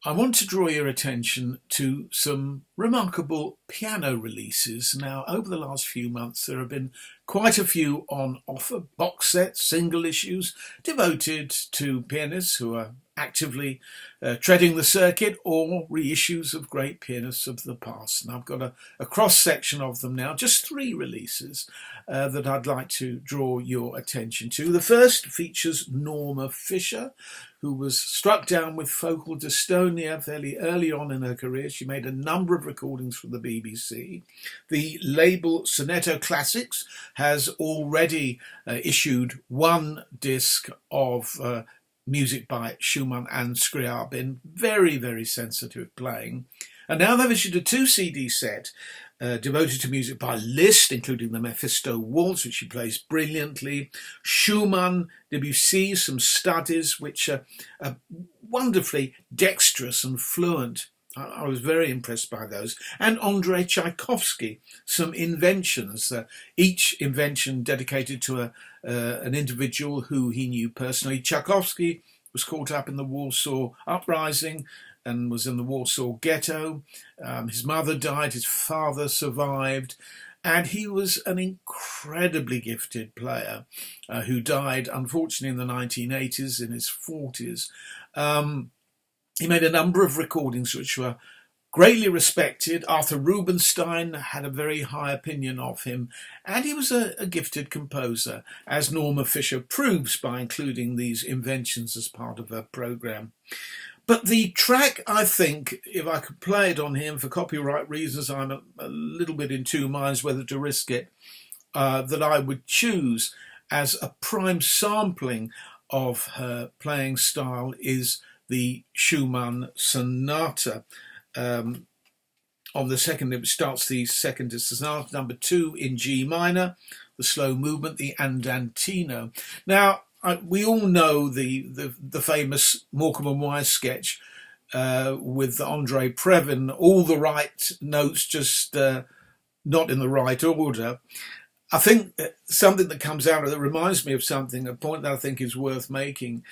I want to draw your attention to some remarkable piano releases. Now, over the last few months, there have been quite a few on offer, box sets, single issues, devoted to pianists who are actively treading the circuit, or reissues of great pianists of the past. And I've got a cross-section of them now, just three releases that I'd like to draw your attention to. The first features Norma Fisher, who was struck down with focal dystonia fairly early on in her career. She made a number of recordings for the BBC. The label Sonata Classics has already issued one disc of music by Schumann and Scriabin, very, very sensitive playing. And now they've issued a 2-CD set devoted to music by Liszt, including the Mephisto Waltz, which he plays brilliantly, Schumann, Debussy, some studies, which are wonderfully dexterous and fluent. I was very impressed by those. And Andrei Tchaikovsky, some inventions, each invention dedicated to an individual who he knew personally. Tchaikovsky was caught up in the Warsaw Uprising and was in the Warsaw Ghetto. His mother died, his father survived, and he was an incredibly gifted player who died, unfortunately, in the 1980s, in his 40s. He made a number of recordings which were greatly respected. Arthur Rubinstein had a very high opinion of him, and he was a gifted composer, as Norma Fisher proves by including these inventions as part of her programme. But the track, I think, if I could play it on him for copyright reasons, I'm a little bit in two minds whether to risk it, that I would choose as a prime sampling of her playing style is the Schumann Sonata. On the second, it starts the second is Sonata number 2 in G minor, the slow movement, the Andantino. Now, we all know the famous Morecambe and Wise sketch with Andre Previn, all the right notes, just not in the right order. I think something that comes out of it reminds me of something, a point that I think is worth making,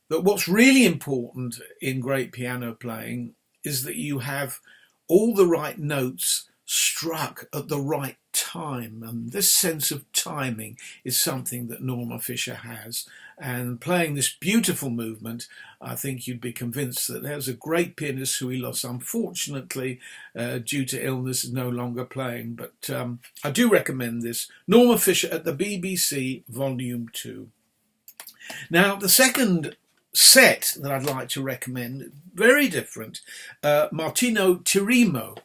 that what's really important in great piano playing is that you have all the right notes struck at the right time. And this sense of timing is something that Norma Fisher has. And playing this beautiful movement, I think you'd be convinced that there's a great pianist who he lost, unfortunately, due to illness, is no longer playing. But I do recommend this. Norma Fisher at the BBC, Volume 2. Now, the second set that I'd like to recommend, very different, Martino Tirimo,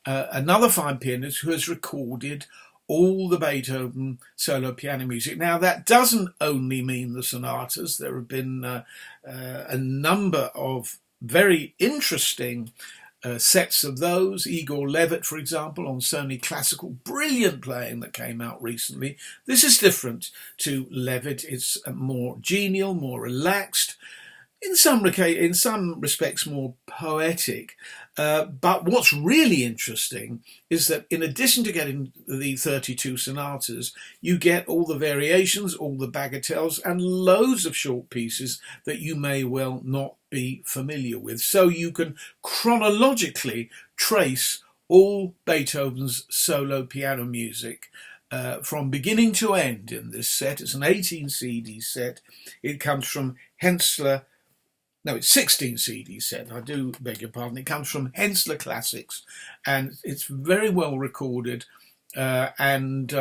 another fine pianist who has recorded all the Beethoven solo piano music. Now, that doesn't only mean the sonatas. There have been a number of very interesting sets of those. Igor Levit, for example, on Sony Classical, brilliant playing that came out recently. This is different to Levit. It's more genial, more relaxed, in some respects more poetic. But what's really interesting is that in addition to getting the 32 sonatas, you get all the variations, all the bagatelles, and loads of short pieces that you may well not be familiar with. So you can chronologically trace all Beethoven's solo piano music from beginning to end in this set. It's an 18 CD set. It comes from Hensler. No, it's 16 CD set, I do beg your pardon. It comes from Hensler Classics, and it's very well recorded, and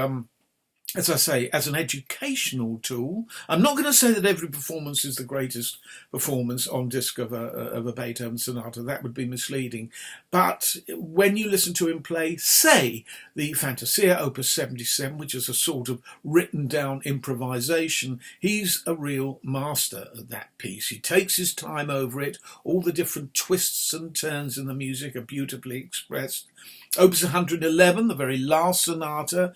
as I say, as an educational tool. I'm not going to say that every performance is the greatest performance on disc of a Beethoven sonata. That would be misleading. But when you listen to him play, say, the Fantasia Opus 77, which is a sort of written down improvisation, he's a real master of that piece. He takes his time over it. All the different twists and turns in the music are beautifully expressed. Opus 111, the very last sonata,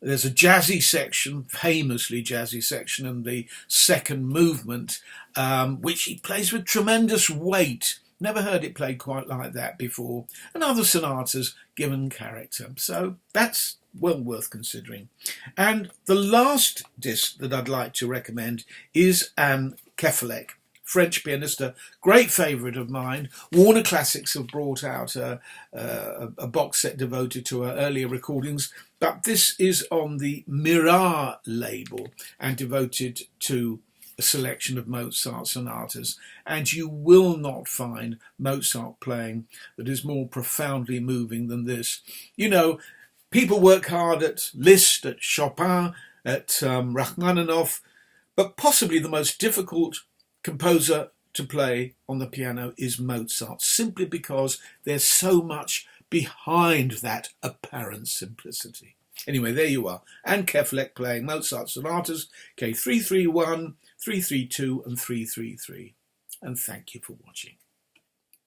there's a jazzy section, famously jazzy section, in the second movement, which he plays with tremendous weight. Never heard it played quite like that before. And other sonatas given character. So that's well worth considering. And the last disc that I'd like to recommend is Anne Queffélec. French pianist, a great favourite of mine. Warner Classics have brought out a box set devoted to her earlier recordings, but this is on the Mirar label and devoted to a selection of Mozart sonatas, and you will not find Mozart playing that is more profoundly moving than this. You know, people work hard at Liszt, at Chopin, at Rachmaninoff, but possibly the most difficult composer to play on the piano is Mozart, simply because there's so much behind that apparent simplicity. Anyway, there you are. Anne Queffélec playing Mozart sonatas, K331, 332 and 333. And thank you for watching.